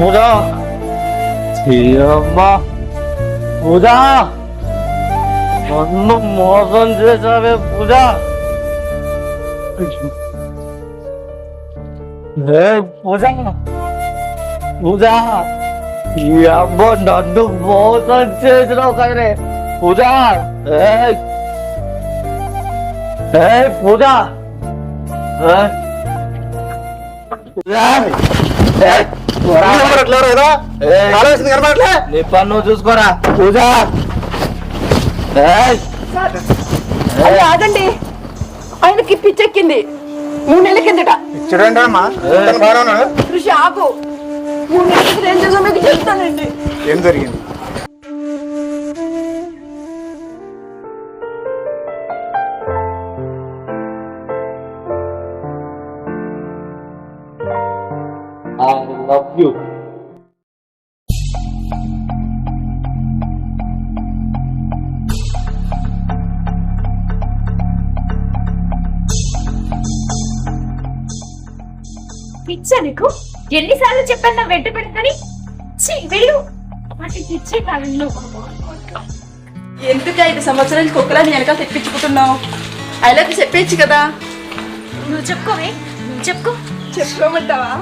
పూజా అమ్మా పూజా నన్ను మోసం చేసావే పూజా పూజా పూజా ఈ అమ్మ నన్ను మోసం చేసినావు కదరే పూజా పూజా నీ పన్ను చూసుకోరా పూజా ఆగండి ఆయనకి పిచ్చెక్కింది 3 నెలల కిందట కృషి ఆపు 3 నెలల కింద ఏం చేసా మీకు చెప్తానండి ఏం జరిగింది I love you. పిచ్చా నీకు ఎన్నిసార్లు చెప్పాను నా వెంట పెడతాని వెళ్ళు పిచ్చే కాదు ఎందుకు 5 సంవత్సరాల కుక్కలని వెనకాల తెప్పించుకుంటున్నావు ఐలకి చెప్పేచ్చు కదా నువ్వు చెప్పుకోవే నువ్వు చెప్పుకో చెప్పుకోమంటావా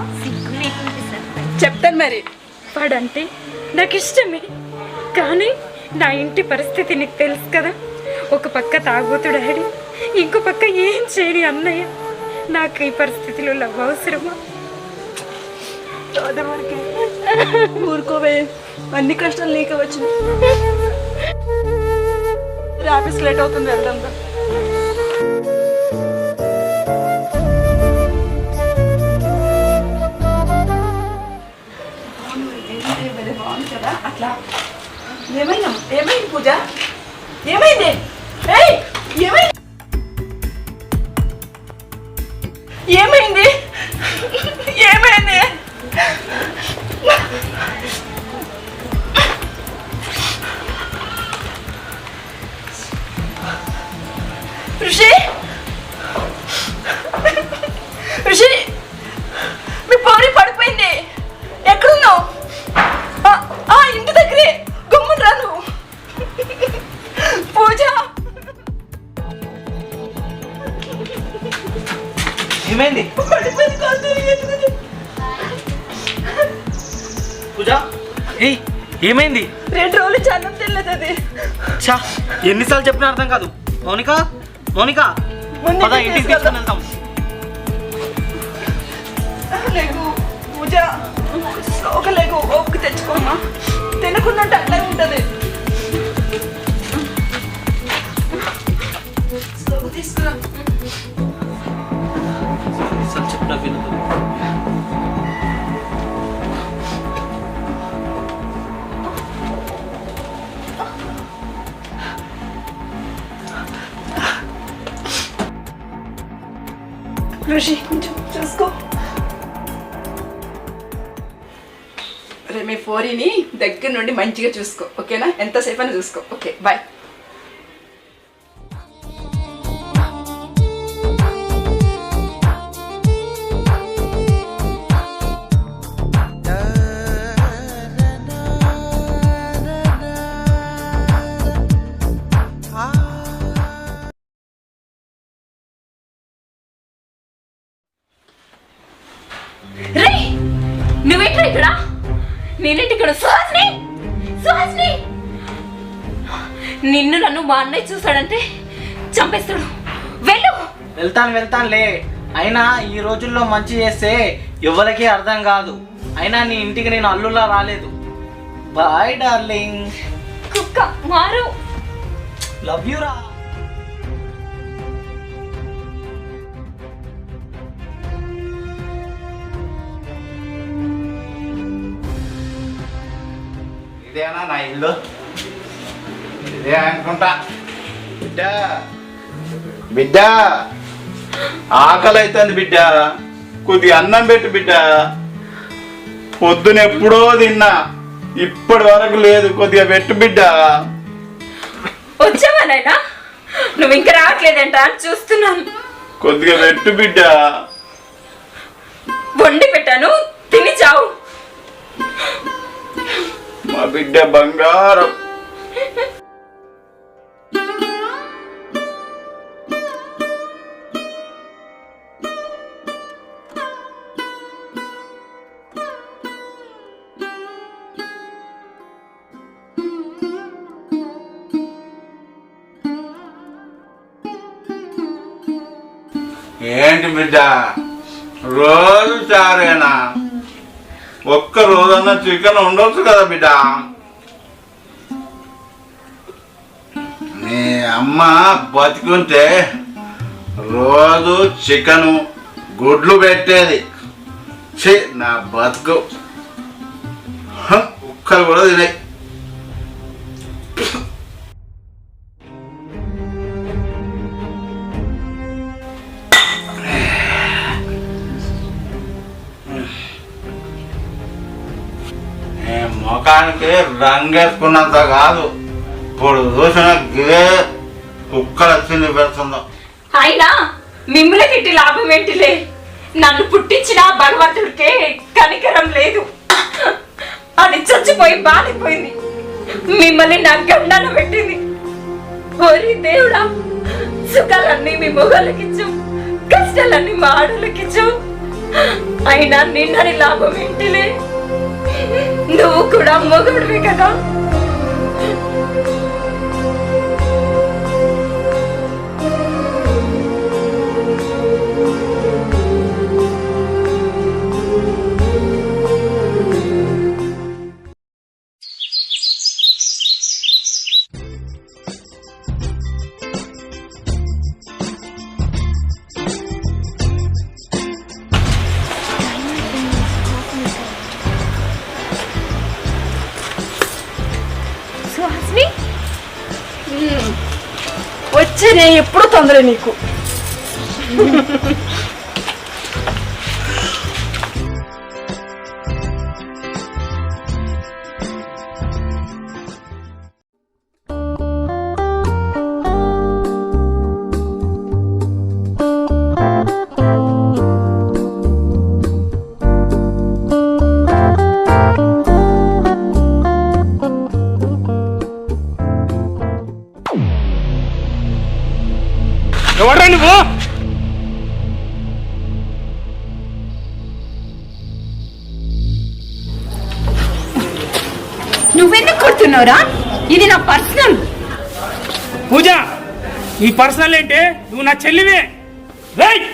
చెప్తాను మరి వాడంటే నాకు ఇష్టమే కానీ నా ఇంటి పరిస్థితి నీకు తెలుసు కదా ఒక పక్క తాగుతూ డాడీ ఇంకో పక్క ఏం చేయని అన్నయ్య నాకు ఈ పరిస్థితిలో లవ్ అవసరమా ఊరుకోవే అన్ని కష్టాలు నీకే వచ్చినాయి ఆఫీస్ లేట్ అవుతుంది వెళ్దాం అట్లా ఏమైంది పూజ ఏమైంది ఏమైంది ఏమైంది ఏమైంది ఋషి ఋషి మీ పౌరి పడిపోయింది ఎక్కడున్నావు ఇంటి దగ్గరే గమ్మున రాను పూజ ఏమైంది పూజా ఏమైంది 2 రోజులు చన్నం తెలియదు అది చా ఎన్నిసార్లు చెప్పినా అర్థం కాదు మౌనిక మౌనిక పద ఇంటికి తీసుకుని వెళ్తాం లేకు పూజ స్లోగా లేకు ఓపిక తెచ్చుకోమా తినకుండా అట్లా ఉంటుంది స్లోగా తీసుకురా చెప్పిన వినదు ఋషి కొంచెం చూసుకో రే మీ ఫోరీని దగ్గర నుండి మంచిగా చూసుకో ఓకేనా ఎంతసేపు అని చూసుకో ఓకే బాయ్ నువ్వేంట్రా ఇక్కడ నేనేంటి ఇక్కడ సుహాస్ని సుహాస్ని నిన్ను నన్ను మా అన్నయ్య చూసాడంటే చంపేస్తాడు వెళ్ళు వెళ్తానులే అయినా ఈ రోజుల్లో మంచి చేస్తే ఎవరికి అర్థం కాదు అయినా నీ ఇంటికి నేను అల్లులా రాలేదు బాయ్ డార్లింగ్ కుక్క మారు లవ్ యూ రా ఇదేనా నా ఇల్లు ఇదే అనుకుంటా బిడ్డ బిడ్డ ఆకలి అవుతుంది బిడ్డ కొద్దిగా అన్నం పెట్టు బిడ్డ పొద్దున ఎప్పుడో తిన్నా ఇప్పటి వరకు లేదు కొద్దిగా పెట్టు బిడ్డ వచ్చావా నాయనా నువ్వు ఇంకా రావట్లేదంట చూస్తున్నాను కొద్దిగా పెట్టు బిడ్డ వండి పెట్టాను తిని చావు మా బిడ్డ బంగారం. ఏంటి బిడ్డ రోజు చారేనా? ఒక్క రోజన్నా చికెన్ ఉండొచ్చు కదా బిడ్డ. నీ అమ్మ బతికుంటే రోజు చికెను గుడ్లు పెట్టేది. ఛీ, నా బతుకు ఒక్కరు కూడా తినే. ముఖానికి రంగేసుకున్నంత కాదు, ఇప్పుడు చూసిన గే కుక్కలు వచ్చింది పెడుతుందో. అయినా మిమ్మల్ని తిట్టి లాభం ఏంటిలే? నన్ను పుట్టించిన భగవంతుడికే కనికరం లేదు. అది చచ్చిపోయి బాధపోయింది, మిమ్మల్ని నా గండాన పెట్టింది. ఓరి దేవుడా, సుఖాలన్నీ మీ మొగలకిచ్చు, కష్టాలన్నీ మా ఆడలకిచ్చు. అయినా నిన్నని లాభం ఏంటిలే? నువ్వు కూడా మొగుడివి కదా. సుహాసిని, వచ్చే ఎప్పుడు తొందర నీకు. ఎవడ్రా నువ్వు? నువ్వెందుకు కొడుతున్నావురా? ఇది నా పర్సనల్. పూజ, ఈ పర్సనల్ ఏంటి? నువ్వు నా చెల్లివే. రేయ్,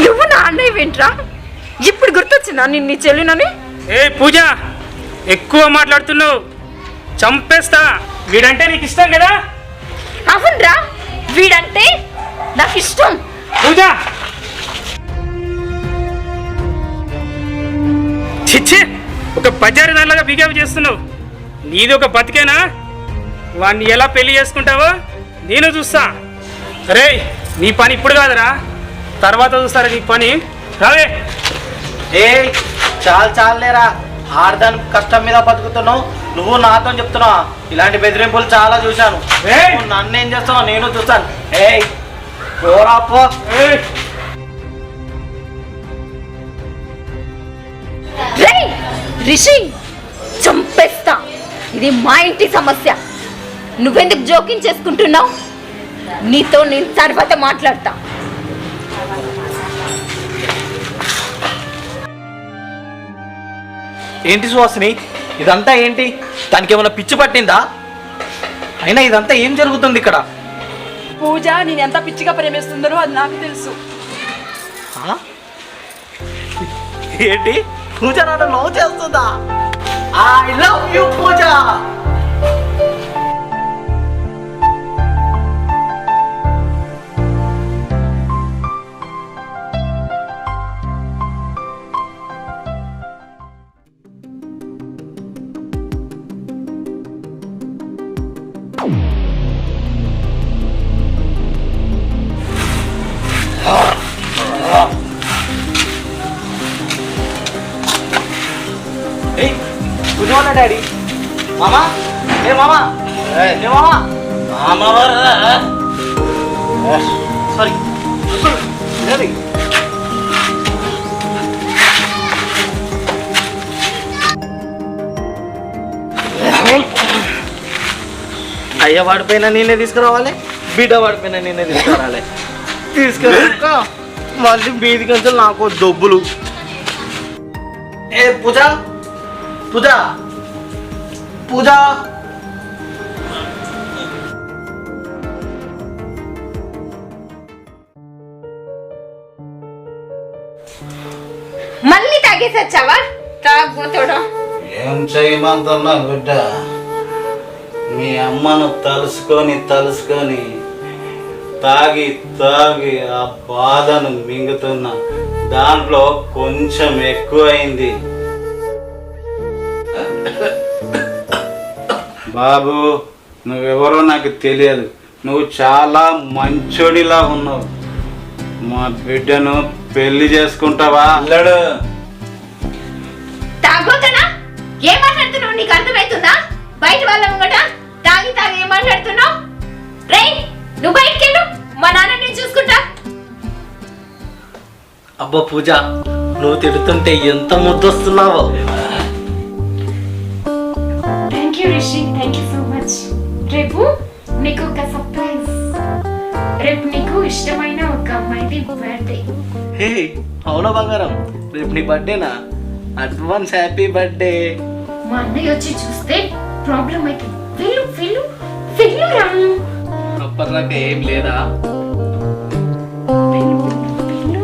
నువ్వు నా అన్నయ్య వెంట్రా? ఇప్పుడు గుర్తొచ్చిందా నిన్ను నీ చెల్లినని? ఏ పూజ, ఎక్కువ మాట్లాడుతున్నావు, చంపేస్తా. వీడంటే నీకు ఇష్టం కదా? అవునరా, వీడంటే నాకు ఇష్టం. పూజ, చిచ్చి, ఒక బజారు దానిలాగా బిహేవ్ చేస్తున్నావు. నీది ఒక బతికేనా? వాడిని ఎలా పెళ్లి చేసుకుంటావో నేను చూస్తా. రే, నీ పని ఇప్పుడు కాదురా, తర్వాత చూస్తారా నీ పని. రావే. ఏ చాలు చాలేరా, ఆడదాని కష్టం మీద బతుకుతున్నావు, నువ్వు నాతో చెప్తున్నావా? ఇలాంటి బెదిరింపులు చాలా చూశాను. ఏయ్! నువ్వు నన్ను ఏం చేస్తావు నేను చూస్తాను. ఏయ్ పోరా పో. ఏయ్! రేయ్ రిషి, చంపేస్తా. ఇది మా ఇంటి సమస్య. నువ్వెందుకు జోక్యం చేసుకుంటున్నావు? నీతో నేను తర్వాత మాట్లాడతా. ఏంటి సుహాసిని, ఇదంతా ఏంటి? దానికి ఏమైనా పిచ్చి పట్టిందా? అయినా ఇదంతా ఏం జరుగుతుంది ఇక్కడ? పూజ నేను ఎంత పిచ్చిగా ప్రేమిస్తుందో అది నాకు తెలుసు. ఆ? ఏంటి, పూజ నన్ను లవ్ చేస్తుందా? I love you Pooja. Good morning daddy. మామా, ఏ మామా, ఏ మామా, సారీ అయ్య వాడిపోయినా నేనే తీసుకురావాలి, బిడ్డ వాడిపోయినా నేనే తీసుకురావాలి. తీసుకురాక మళ్ళీ బీది కంచెలు నాకు దొబ్బులు. ఏ పూజ పూజ పూజ, మళ్ళీ తాగేసి వచ్చావా తాగుతోడా? ఏం చేయమంటున్నా బిడ్డ, మీ అమ్మను తలుసుకొని తాగి ఆ బాధను మింగుతున్నా. దాంట్లో కొంచెం ఎక్కువైంది. బాబు, నువ్వెవరో నాకు తెలియదు. నువ్వు చాలా మంచోడిలా ఉన్నావు. మా బిడ్డను పెళ్లి చేసుకుంటావా? అల్లాడు తాగోతనా? ఏం మాట్లాడుతున్నావు? నీకు అర్థమవుతుందా? బయట వాళ్ళ ముంగట తాగి ఏం మాట్లాడుతున్నావు? రే నువ్వు బయటికి వెళ్ళు, మా నాన్న నేను చూసుకుంటా. అబ్బా పూజ, నువ్వు తిడుతుంటే ఎంత ముద్దొస్తున్నావో. Thank you Rishi, thank you so much. రేపు నీకు ఒక సర్ప్రైజ్. రేపు నీకు ఇష్టమైన ఒక అమ్మాయిది బర్త్డే. హే అవునా బంగారం, రేపు నీ బర్త్డేనా? Advance happy birthday. మా అన్నయ్య వచ్చి చూస్తే ప్రాబ్లం అవుతుంది. వెళ్ళు వెళ్ళు వెళ్ళు రా. అప్పటిదాకా ఏం లేదా? వెళ్ళు వెళ్ళు.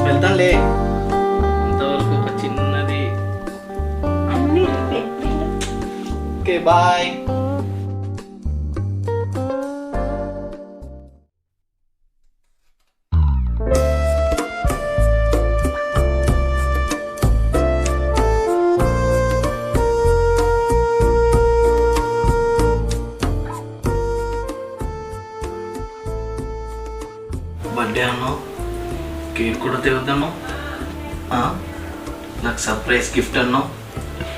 వెళ్తానులే, ఇంతవరకు ఒక చిన్నది. అన్నీ వెళ్ళు. Okay bye. బర్త్డే అన్నావు, కేక్ కూడా తెవద్దన్నావు, నాకు సర్ప్రైజ్ గిఫ్ట్ అన్నావు.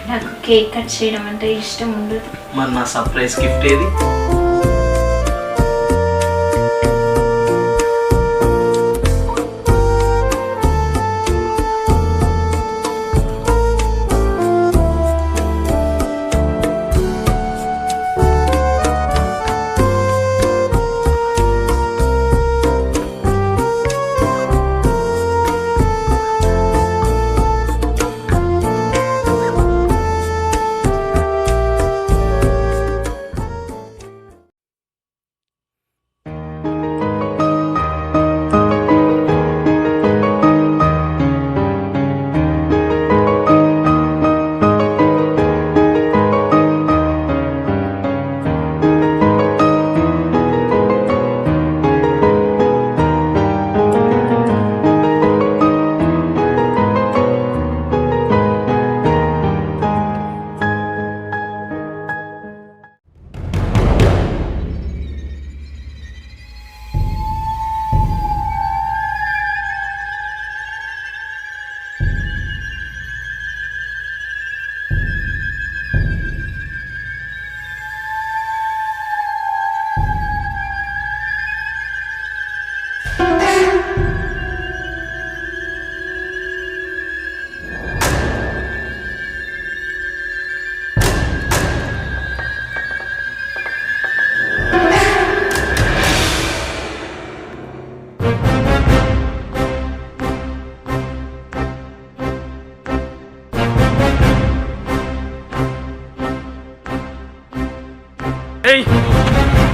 నాకు కేక్ కట్ చేయడం అంటే ఇష్టం ఉండదు. మరి నా సర్ప్రైజ్ గిఫ్ట్ ఏది?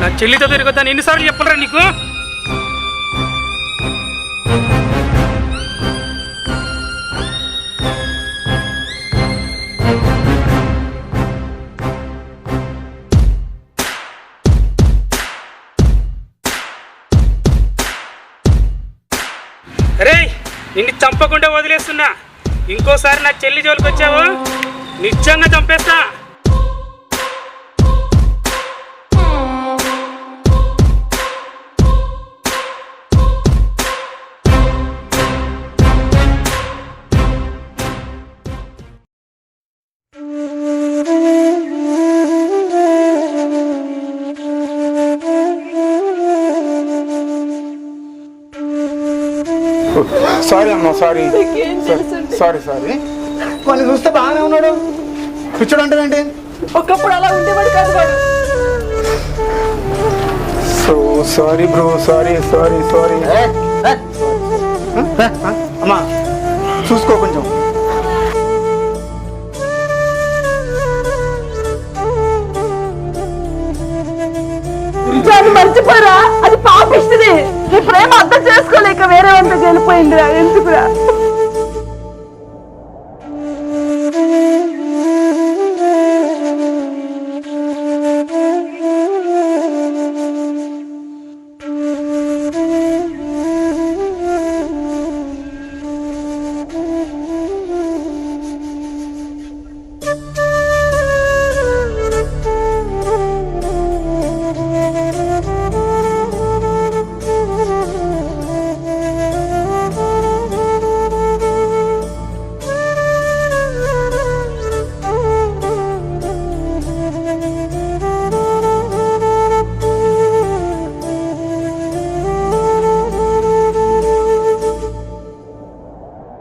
నా చెల్లితో తిరగొద్దని ఎన్నిసార్లు చెప్పలరా నీకు? అరే నిన్ను చంపకుండా వదిలేస్తున్నా. ఇంకోసారి నా చెల్లి జోలికి వచ్చావు నిజంగా చంపేస్తా. సారీ అమ్మా, సారీ సారీ సారీ. వాళ్ళు చూస్తే బాగానే ఉన్నాడు, కూర్చోడు అంటే ఏంటి? ఒకప్పుడు అలా ఉండేవాడు కాదు వాడు. So sorry bro, sorry sorry sorry. అమ్మా చూసుకో కొంచెం. మర్చిపోరా, అది పాపిస్తుంది. నీ ప్రేమ అర్థం చేసుకోలేక వేరే వంతకు వెళ్ళిపోయిందిరా. ఎందుకురా?